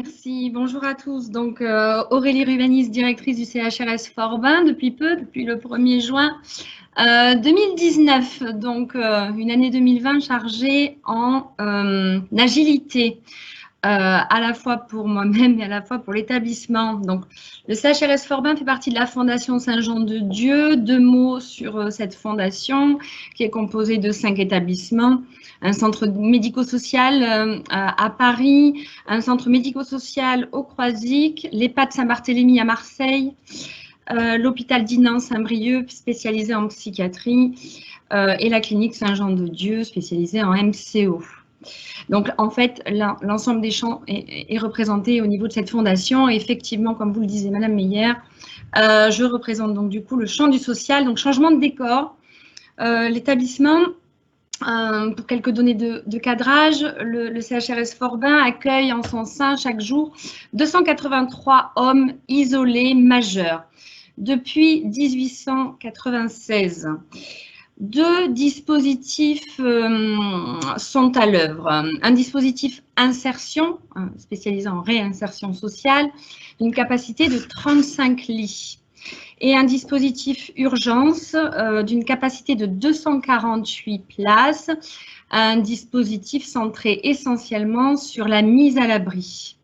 Merci. Bonjour à tous. Donc, Aurélie Ruvanis, directrice du CHRS Forbin depuis le 1er juin 2019. Donc, une année 2020 chargée en agilité, à la fois pour moi-même et à la fois pour l'établissement. Donc, le CHRS Forbin fait partie de la Fondation Saint-Jean-de-Dieu. 2 mots sur cette fondation qui est composée de 5 établissements. Un centre médico-social à Paris, un centre médico-social au Croisic, l'EHPAD Saint-Barthélemy à Marseille, l'hôpital Dinan Saint-Brieuc spécialisé en psychiatrie et la clinique Saint-Jean-de-Dieu spécialisée en MCO. Donc, en fait, l'ensemble des champs est représenté au niveau de cette fondation. Et effectivement, comme vous le disiez, Madame Meyer, je représente donc du coup le champ du social. Donc, changement de décor. L'établissement, pour quelques données de cadrage, le CHRS Forbin accueille en son sein chaque jour 283 hommes isolés majeurs depuis 1896. 2 dispositifs sont à l'œuvre. Un dispositif insertion, spécialisé en réinsertion sociale, d'une capacité de 35 lits. Et un dispositif urgence d'une capacité de 248 places, un dispositif centré essentiellement sur la mise à l'abri.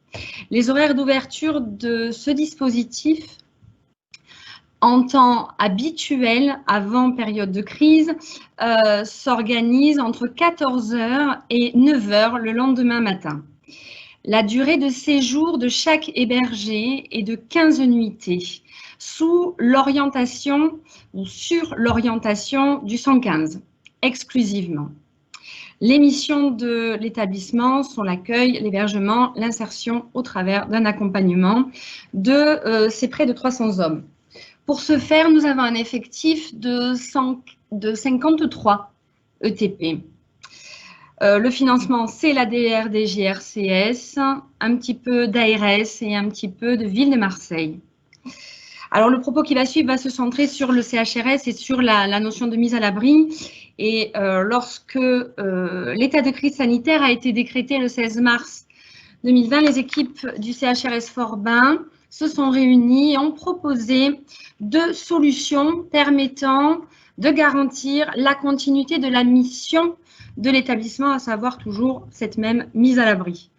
Les horaires d'ouverture de ce dispositif en temps habituel, avant période de crise, s'organisent entre 14h et 9h le lendemain matin. La durée de séjour de chaque hébergé est de 15 nuitées, sous l'orientation ou sur l'orientation du 115, exclusivement. Les missions de l'établissement sont l'accueil, l'hébergement, l'insertion au travers d'un accompagnement de ces près de 300 hommes. Pour ce faire, nous avons un effectif de 53 ETP. Le financement, c'est la DRDGRCS, un petit peu d'ARS et un petit peu de Ville de Marseille. Alors, le propos qui va suivre va se centrer sur le CHRS et sur la notion de mise à l'abri. Et lorsque l'état de crise sanitaire a été décrété le 16 mars 2020, les équipes du CHRS Forbin se sont réunies et ont proposé 2 solutions permettant de garantir la continuité de la mission de l'établissement, à savoir toujours cette même mise à l'abri.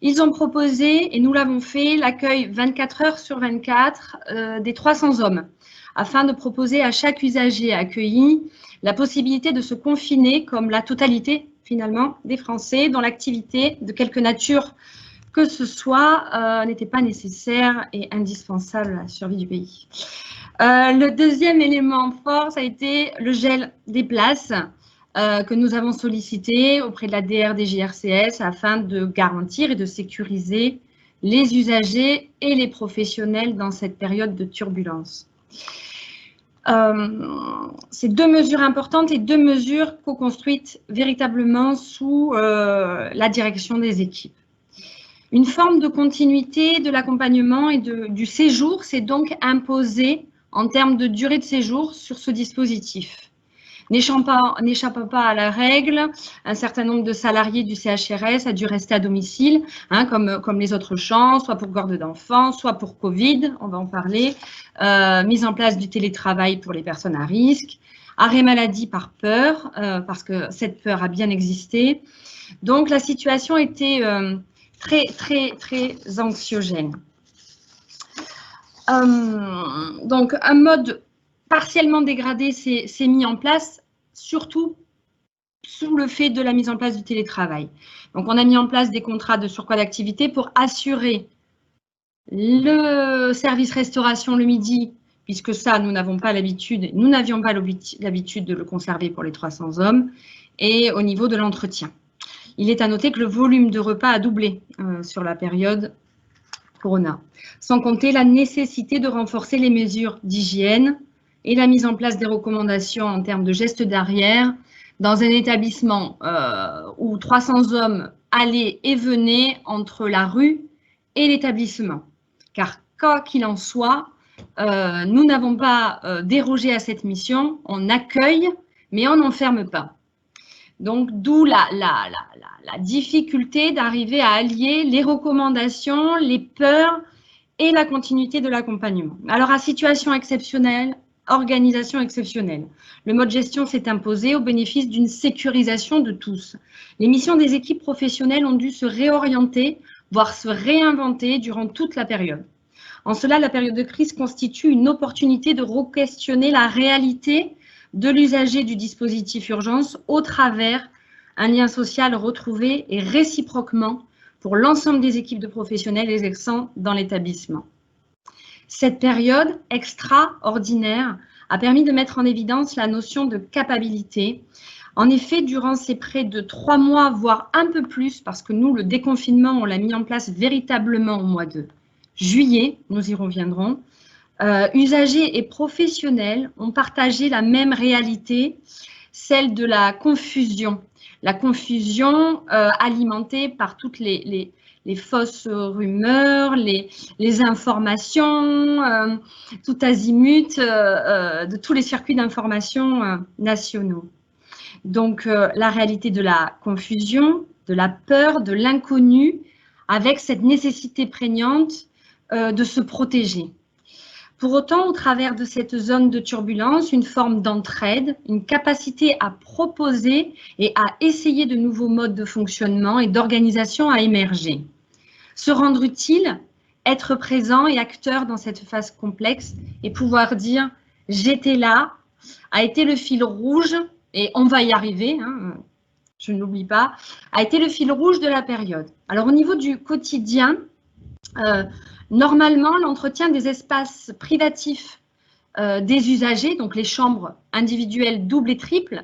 Ils ont proposé, et nous l'avons fait, l'accueil 24 heures sur 24 des 300 hommes, afin de proposer à chaque usager accueilli la possibilité de se confiner, comme la totalité, finalement, des Français, dont l'activité, de quelque nature que ce soit, n'était pas nécessaire et indispensable à la survie du pays. Le deuxième élément fort, ça a été le gel des places que nous avons sollicité auprès de la DRDGRCS afin de garantir et de sécuriser les usagers et les professionnels dans cette période de turbulence. C'est 2 mesures importantes et 2 mesures co-construites véritablement sous la direction des équipes. Une forme de continuité de l'accompagnement et du séjour s'est donc imposée en termes de durée de séjour sur ce dispositif. N'échappant pas à la règle, un certain nombre de salariés du CHRS a dû rester à domicile, comme les autres champs, soit pour garde d'enfants, soit pour Covid, on va en parler, mise en place du télétravail pour les personnes à risque, arrêt maladie par peur, parce que cette peur a bien existé. Donc la situation était très, très, très anxiogène. Donc, un mode partiellement dégradé s'est mis en place, surtout sous le fait de la mise en place du télétravail. Donc, on a mis en place des contrats de surcroît d'activité pour assurer le service restauration le midi, puisque ça, nous n'avions pas l'habitude de le conserver pour les 300 hommes, et au niveau de l'entretien. Il est à noter que le volume de repas a doublé sur la période Corona, sans compter la nécessité de renforcer les mesures d'hygiène et la mise en place des recommandations en termes de gestes d'arrière dans un établissement où 300 hommes allaient et venaient entre la rue et l'établissement. Car quoi qu'il en soit, nous n'avons pas dérogé à cette mission, on accueille, mais on n'enferme pas. Donc, d'où la difficulté d'arriver à allier les recommandations, les peurs et la continuité de l'accompagnement. Alors, à situation exceptionnelle, organisation exceptionnelle. Le mode gestion s'est imposé au bénéfice d'une sécurisation de tous. Les missions des équipes professionnelles ont dû se réorienter, voire se réinventer durant toute la période. En cela, la période de crise constitue une opportunité de re-questionner la réalité de l'usager du dispositif urgence au travers un lien social retrouvé et réciproquement pour l'ensemble des équipes de professionnels exerçant dans l'établissement. Cette période extraordinaire a permis de mettre en évidence la notion de capacité. En effet, durant ces près de 3 mois, voire un peu plus, parce que nous, le déconfinement, on l'a mis en place véritablement au mois de juillet, nous y reviendrons, usagers et professionnels ont partagé la même réalité, celle de la confusion. La confusion alimentée par toutes les fausses rumeurs, les informations, tout azimut de tous les circuits d'information nationaux. Donc, la réalité de la confusion, de la peur, de l'inconnu, avec cette nécessité prégnante de se protéger. Pour autant, au travers de cette zone de turbulence, une forme d'entraide, une capacité à proposer et à essayer de nouveaux modes de fonctionnement et d'organisation a émergé. Se rendre utile, être présent et acteur dans cette phase complexe et pouvoir dire « j'étais là » a été le fil rouge, et on va y arriver, hein, je ne l'oublie pas, a été le fil rouge de la période. Alors au niveau du quotidien, normalement, l'entretien des espaces privatifs des usagers, donc les chambres individuelles doubles et triples,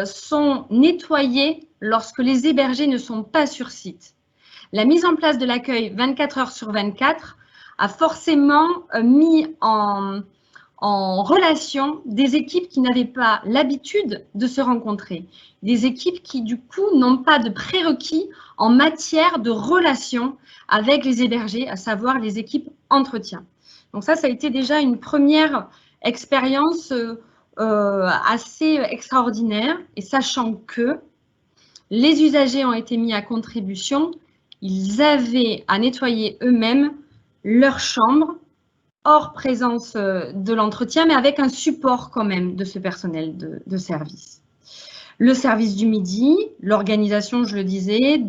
sont nettoyées lorsque les hébergés ne sont pas sur site. La mise en place de l'accueil 24 heures sur 24 a forcément mis en relation des équipes qui n'avaient pas l'habitude de se rencontrer, des équipes qui du coup n'ont pas de prérequis en matière de relation avec les hébergés, à savoir les équipes entretien. Donc ça a été déjà une première expérience assez extraordinaire, et sachant que les usagers ont été mis à contribution, ils avaient à nettoyer eux-mêmes leur chambre, hors présence de l'entretien, mais avec un support quand même de ce personnel de service. Le service du midi, l'organisation, je le disais,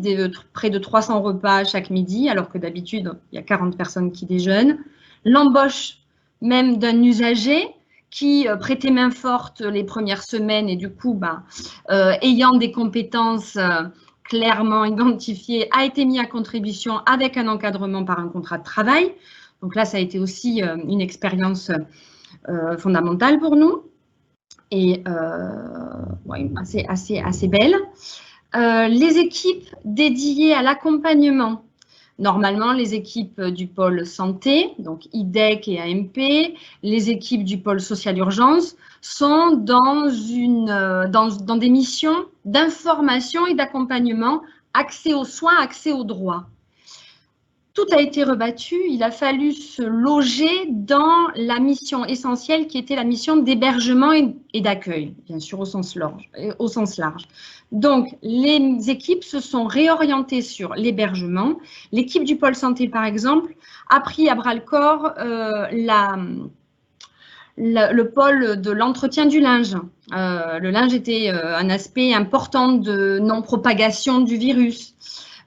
près de 300 repas chaque midi, alors que d'habitude, il y a 40 personnes qui déjeunent. L'embauche même d'un usager qui prêtait main forte les premières semaines et du coup, ayant des compétences clairement identifiées, a été mis à contribution avec un encadrement par un contrat de travail. Donc là, ça a été aussi une expérience fondamentale pour nous et ouais, assez belle. Les équipes dédiées à l'accompagnement, normalement les équipes du pôle santé, donc IDEC et AMP, les équipes du pôle social urgence, sont dans des missions d'information et d'accompagnement, accès aux soins, accès aux droits. Tout a été rebattu, il a fallu se loger dans la mission essentielle qui était la mission d'hébergement et d'accueil, bien sûr au sens large. Donc, les équipes se sont réorientées sur l'hébergement. L'équipe du pôle santé, par exemple, a pris à bras-le-corps le pôle de l'entretien du linge. Le linge était un aspect important de non-propagation du virus.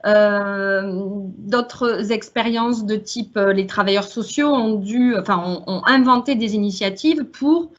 D'autres expériences de type les travailleurs sociaux ont inventé des initiatives pour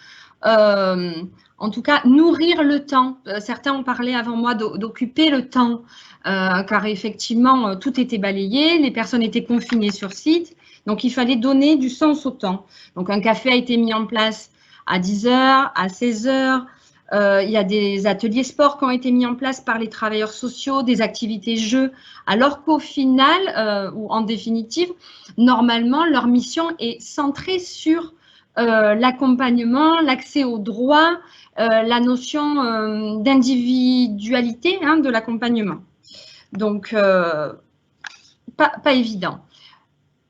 en tout cas nourrir le temps. Certains ont parlé avant moi d'occuper le temps car effectivement tout était balayé, les personnes étaient confinées sur site, donc il fallait donner du sens au temps. Donc un café a été mis en place à 10 heures, à 16 heures. Il y a des ateliers sport qui ont été mis en place par les travailleurs sociaux, des activités jeux, alors qu'au final, ou en définitive, normalement, leur mission est centrée sur l'accompagnement, l'accès aux droits, la notion d'individualité de l'accompagnement. Donc, pas évident.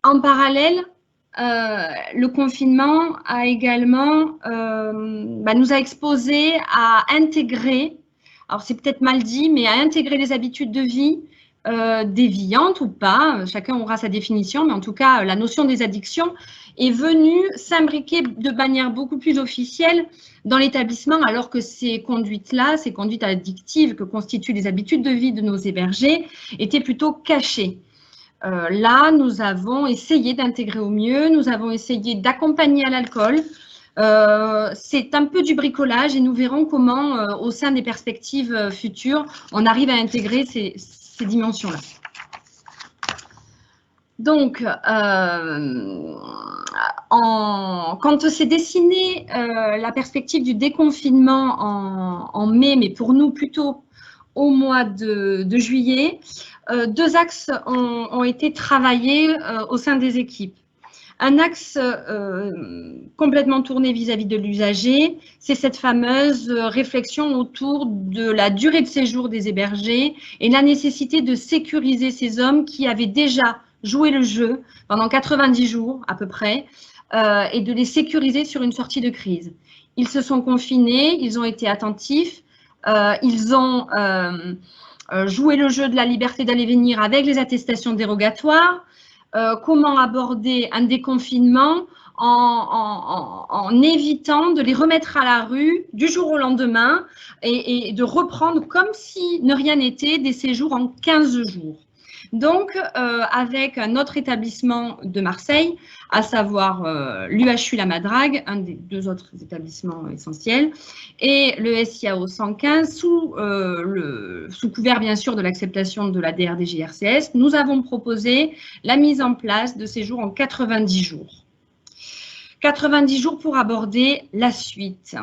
En parallèle, le confinement a également nous a exposé à intégrer alors c'est peut-être mal dit, mais à intégrer les habitudes de vie déviantes ou pas, chacun aura sa définition, mais en tout cas, la notion des addictions est venue s'imbriquer de manière beaucoup plus officielle dans l'établissement, alors que ces conduites-là, ces conduites addictives que constituent les habitudes de vie de nos hébergés, étaient plutôt cachées. Là, nous avons essayé d'intégrer au mieux, nous avons essayé d'accompagner à l'alcool. C'est un peu du bricolage et nous verrons comment, au sein des perspectives futures, on arrive à intégrer ces dimensions-là. Donc, quand s'est dessinée la perspective du déconfinement en mai, mais pour nous plutôt au mois de juillet, deux axes ont été travaillés au sein des équipes. Un axe complètement tourné vis-à-vis de l'usager, c'est cette fameuse réflexion autour de la durée de séjour des hébergés et la nécessité de sécuriser ces hommes qui avaient déjà joué le jeu pendant 90 jours à peu près et de les sécuriser sur une sortie de crise. Ils se sont confinés, ils ont été attentifs, ils ont joué le jeu de la liberté d'aller et venir avec les attestations dérogatoires. Comment aborder un déconfinement en évitant de les remettre à la rue du jour au lendemain et de reprendre comme si ne rien n'était des séjours en 15 jours. Donc, avec un autre établissement de Marseille, à savoir l'UHU La Madrague, un des deux autres établissements essentiels, et le SIAO 115, sous couvert bien sûr de l'acceptation de la DRDG-RCS, nous avons proposé la mise en place de séjours en 90 jours. 90 jours pour aborder la suite.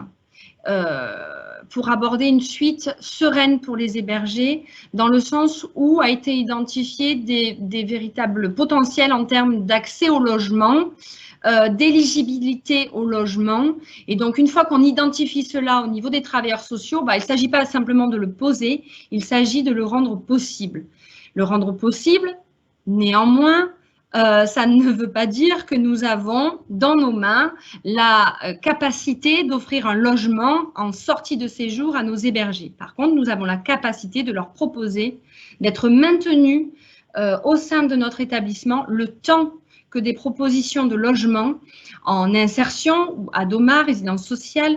Pour aborder une suite sereine pour les hébergés, dans le sens où a été identifié des véritables potentiels en termes d'accès au logement, d'éligibilité au logement. Et donc, une fois qu'on identifie cela au niveau des travailleurs sociaux, il ne s'agit pas simplement de le poser, il s'agit de le rendre possible. Le rendre possible, néanmoins, ça ne veut pas dire que nous avons dans nos mains la capacité d'offrir un logement en sortie de séjour à nos hébergés. Par contre, nous avons la capacité de leur proposer d'être maintenus au sein de notre établissement le temps que des propositions de logement en insertion ou à DOMA, résidence sociale,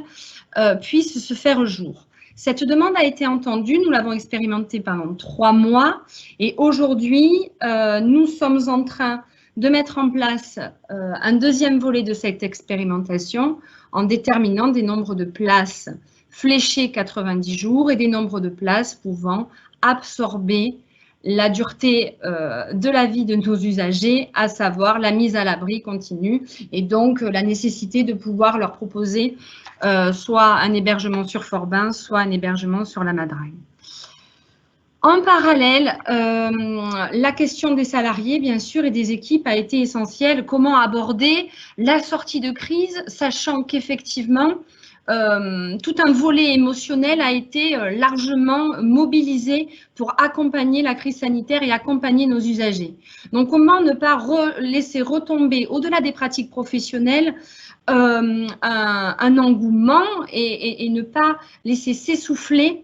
puissent se faire au jour. Cette demande a été entendue, nous l'avons expérimentée pendant 3 mois et aujourd'hui, nous sommes en train de mettre en place un deuxième volet de cette expérimentation en déterminant des nombres de places fléchées 90 jours et des nombres de places pouvant absorber la dureté de la vie de nos usagers, à savoir la mise à l'abri continue et donc la nécessité de pouvoir leur proposer soit un hébergement sur Forbin, soit un hébergement sur la Madrague. En parallèle, la question des salariés, bien sûr, et des équipes a été essentielle. Comment aborder la sortie de crise, sachant qu'effectivement, tout un volet émotionnel a été largement mobilisé pour accompagner la crise sanitaire et accompagner nos usagers. Donc, comment ne pas laisser retomber, au-delà des pratiques professionnelles, un engouement et ne pas laisser s'essouffler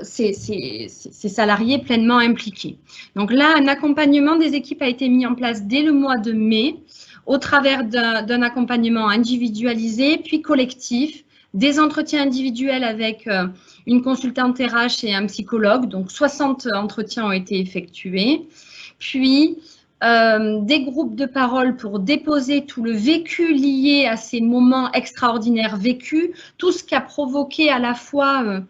ces salariés pleinement impliqués. Donc là, un accompagnement des équipes a été mis en place dès le mois de mai, au travers d'un accompagnement individualisé, puis collectif, des entretiens individuels avec une consultante RH et un psychologue, donc 60 entretiens ont été effectués, puis des groupes de parole pour déposer tout le vécu lié à ces moments extraordinaires vécus, tout ce qui a provoqué à la fois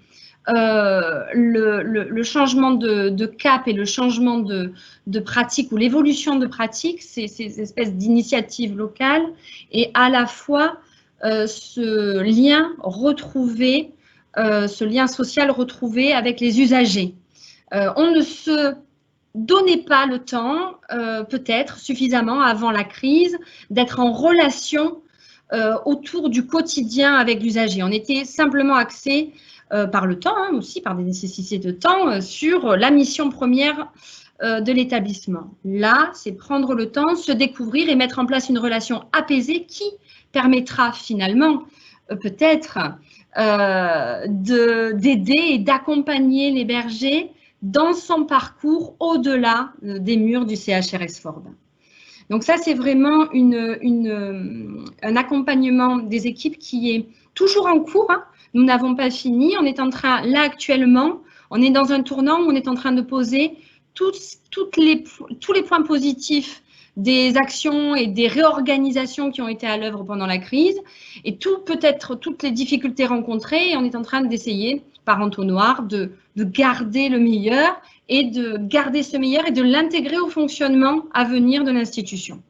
le changement de cap et le changement de pratique ou l'évolution de pratique, ces espèces d'initiatives locales, et à la fois ce lien retrouvé, ce lien social retrouvé avec les usagers. On ne se donnait pas le temps, peut-être suffisamment avant la crise, d'être en relation autour du quotidien avec l'usager. On était simplement axé par le temps, aussi par des nécessités de temps, sur la mission première de l'établissement. Là, c'est prendre le temps, se découvrir et mettre en place une relation apaisée qui permettra finalement peut-être d'aider et d'accompagner les bergers dans son parcours au-delà des murs du CHRS Forbin. Donc ça, c'est vraiment un accompagnement des équipes qui est toujours en cours. Hein. Nous n'avons pas fini. On est en train, là actuellement, on est dans un tournant où on est en train de poser tous les points positifs des actions et des réorganisations qui ont été à l'œuvre pendant la crise et peut-être toutes les difficultés rencontrées. Et on est en train d'essayer, par entonnoir, de garder le meilleur et de garder ce meilleur et de l'intégrer au fonctionnement à venir de l'institution.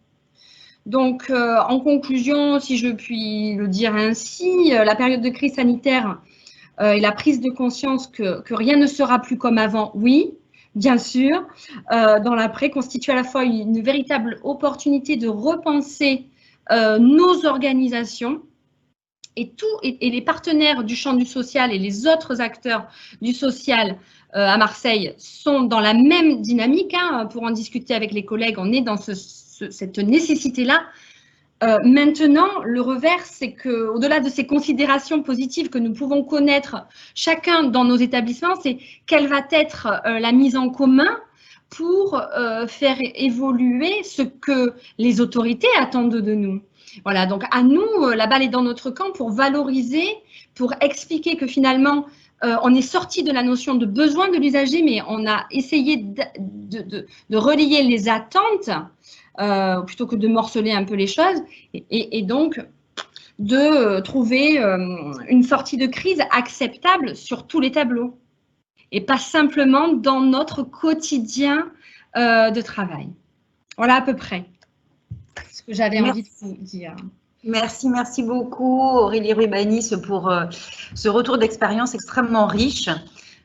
Donc, en conclusion, si je puis le dire ainsi, la période de crise sanitaire et la prise de conscience que rien ne sera plus comme avant, oui, bien sûr, dans l'après, constitue à la fois une véritable opportunité de repenser nos organisations et les partenaires du champ du social et les autres acteurs du social à Marseille sont dans la même dynamique. Hein, pour en discuter avec les collègues, on est dans cette nécessité-là. Maintenant, le revers, c'est qu'au-delà de ces considérations positives que nous pouvons connaître chacun dans nos établissements, c'est quelle va être la mise en commun pour faire évoluer ce que les autorités attendent de nous. Voilà, donc à nous, la balle est dans notre camp pour valoriser, pour expliquer que finalement, on est sorti de la notion de besoin de l'usager, mais on a essayé de relier les attentes plutôt que de morceler un peu les choses et donc de trouver une sortie de crise acceptable sur tous les tableaux et pas simplement dans notre quotidien de travail. Voilà à peu près ce que j'avais envie de vous dire. Merci beaucoup Aurélie Rubanis pour ce retour d'expérience extrêmement riche.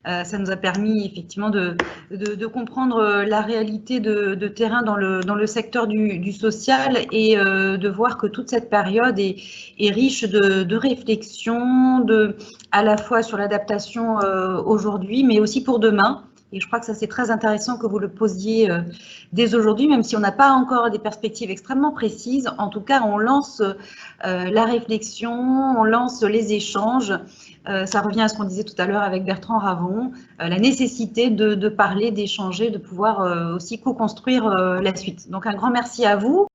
Ça nous a permis effectivement de comprendre la réalité de terrain dans le secteur du social et de voir que toute cette période est riche de réflexion, à la fois sur l'adaptation aujourd'hui, mais aussi pour demain. Et je crois que ça, c'est très intéressant que vous le posiez dès aujourd'hui, même si on n'a pas encore des perspectives extrêmement précises. En tout cas, on lance la réflexion, on lance les échanges. Ça revient à ce qu'on disait tout à l'heure avec Bertrand Ravon, la nécessité de parler, d'échanger, de pouvoir aussi co-construire la suite. Donc, un grand merci à vous.